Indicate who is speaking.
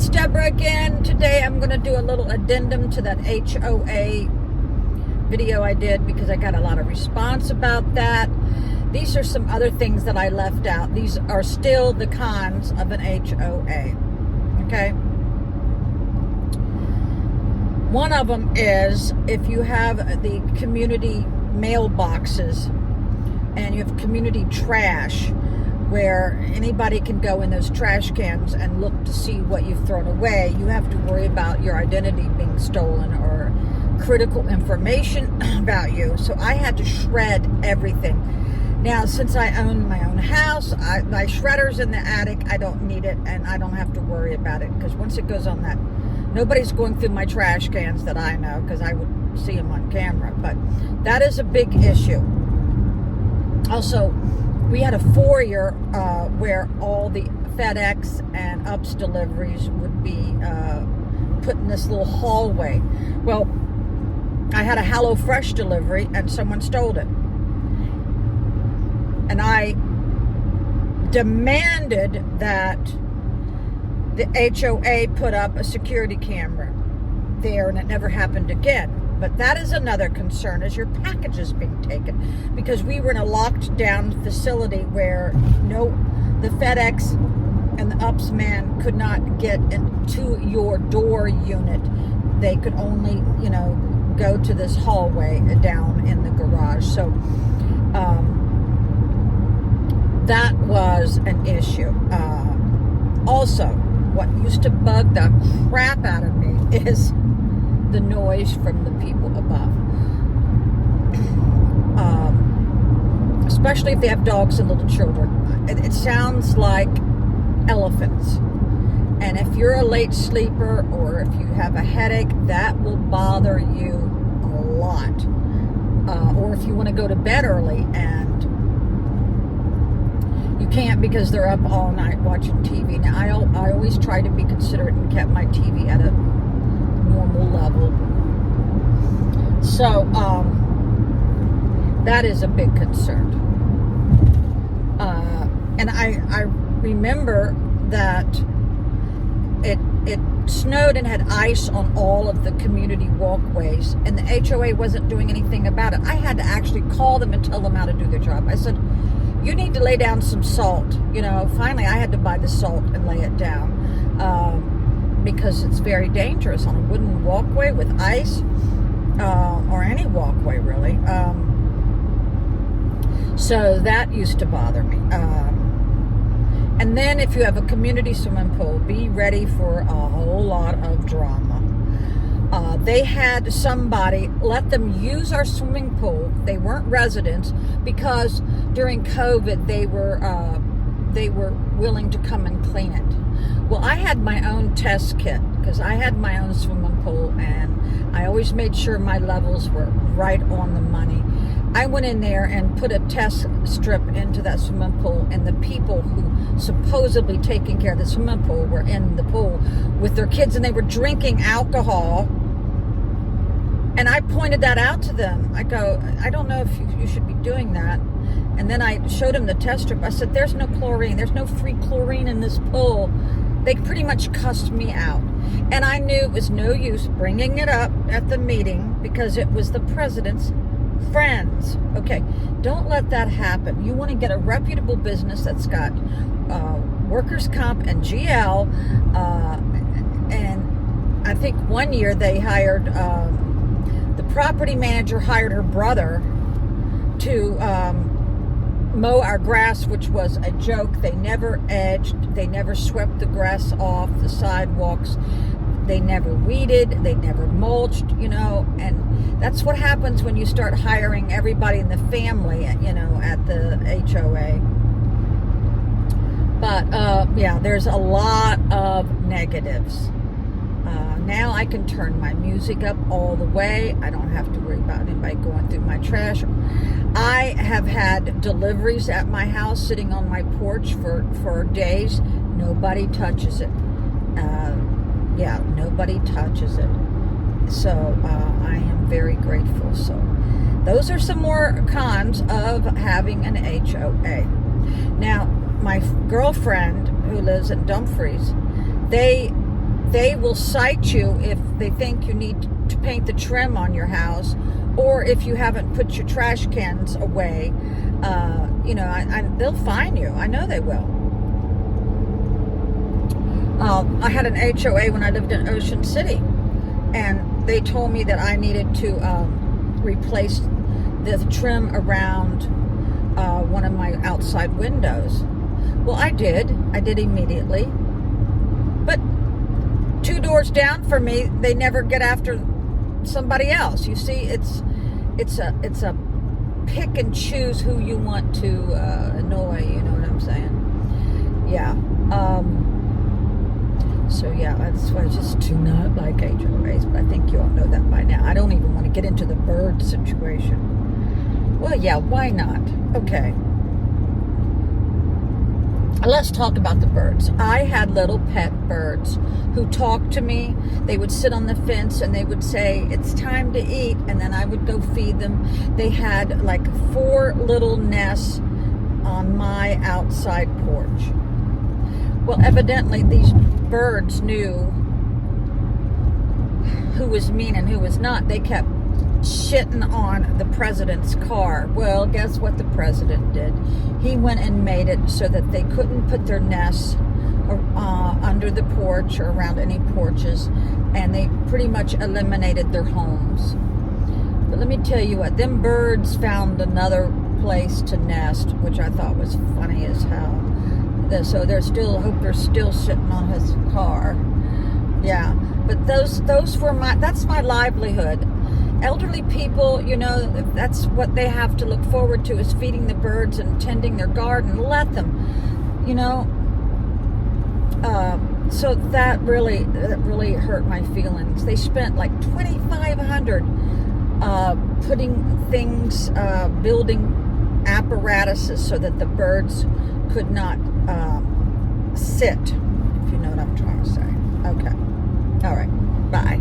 Speaker 1: it's Deborah again. Today I'm going to do a little addendum to that HOA video I did because I got a lot of response about that. These are some other things that I left out. These are still the cons of an HOA. Okay? One of them is if you have the community mailboxes and you have community trash where anybody can go in those trash cans and look to see what you've thrown away, you have to worry about your identity being stolen or critical information about you. So I had to shred everything. Now, since I own my own house, my shredder's in the attic. I don't need it, and I don't have to worry about it, because once it goes on that, nobody's going through my trash cans that I know, because I would see them on camera. But that is a big issue. Also, we had a foyer where all the FedEx and UPS deliveries would be put in this little hallway. Well, I had a HelloFresh delivery and someone stole it. And I demanded that the HOA put up a security camera there, and it never happened again. But that is another concern, is your packages being taken, because we were in a locked down facility where the FedEx and the UPS man could not get into your door unit. They could only, go to this hallway down in the garage. So that was an issue. Also, what used to bug the crap out of me is the noise from the people above. Especially if they have dogs and little children. It sounds like elephants. And if you're a late sleeper or if you have a headache, that will bother you a lot. Or if you want to go to bed early and you can't because they're up all night watching TV. Now, I always try to be considerate and kept my TV at a normal level. So, that is a big concern. And I remember that it snowed and had ice on all of the community walkways, and the HOA wasn't doing anything about it. I had to actually call them and tell them how to do their job. I said, you need to lay down some salt. Finally I had to buy the salt and lay it down. Because it's very dangerous on a wooden walkway with ice, or any walkway really. So that used to bother me. And then if you have a community swimming pool, be ready for a whole lot of drama. They had somebody let them use our swimming pool. They weren't residents, because during COVID they were willing to come and clean it. Well, I had my own test kit because I had my own swimming pool, and I always made sure my levels were right on the money. I went in there and put a test strip into that swimming pool, and the people who supposedly taking care of the swimming pool were in the pool with their kids, and they were drinking alcohol. And I pointed that out to them. I go, I don't know if you should be doing that. And then I showed them the test strip. I said, there's no chlorine. There's no free chlorine in this pool. They pretty much cussed me out. And I knew it was no use bringing it up at the meeting because it was the president's friends. Okay, don't let that happen. You want to get a reputable business that's got workers' comp and GL. And I think one year they hired, the property manager hired her brother to mow our grass, which was a joke. They never edged, they never swept the grass off the sidewalks, they never weeded, they never mulched, and that's what happens when you start hiring everybody in the family, at the HOA. But yeah, there's a lot of negatives. Now I can turn my music up all the way. I don't have to worry about anybody going through my trash. I have had deliveries at my house sitting on my porch for days. Nobody touches it. Nobody touches it. So I am very grateful. So those are some more cons of having an HOA. Now, my girlfriend who lives in Dumfries, they they will cite you if they think you need to paint the trim on your house, or if you haven't put your trash cans away. They'll fine you. I know they will. I had an HOA when I lived in Ocean City, and they told me that I needed to replace the trim around one of my outside windows. Well, I did immediately. But 2 doors down from me, they never get after somebody else. You see, it's a pick and choose who you want to annoy. You know what I'm saying? Yeah. So yeah, that's why I just do not like HOAs. But I think you all know that by now. I don't even want to get into the bird situation. Well, yeah, why not? Okay. Let's talk about the birds. I had little pet birds who talked to me. They would sit on the fence and they would say, "It's time to eat," and then I would go feed them. They had like 4 little nests on my outside porch. Well, evidently these birds knew who was mean and who was not. They kept shitting on the president's car. Well, guess what the president did? He went and made it so that they couldn't put their nests under the porch or around any porches, and they pretty much eliminated their homes. But let me tell you what, them birds found another place to nest, which I thought was funny as hell. So I hope they're still sitting on his car. Yeah, but that's my livelihood. Elderly people, that's what they have to look forward to, is feeding the birds and tending their garden. Let them, so that really hurt my feelings. They spent like $2,500 putting things, building apparatuses so that the birds could not sit, if you know what I'm trying to say. Okay. All right. Bye.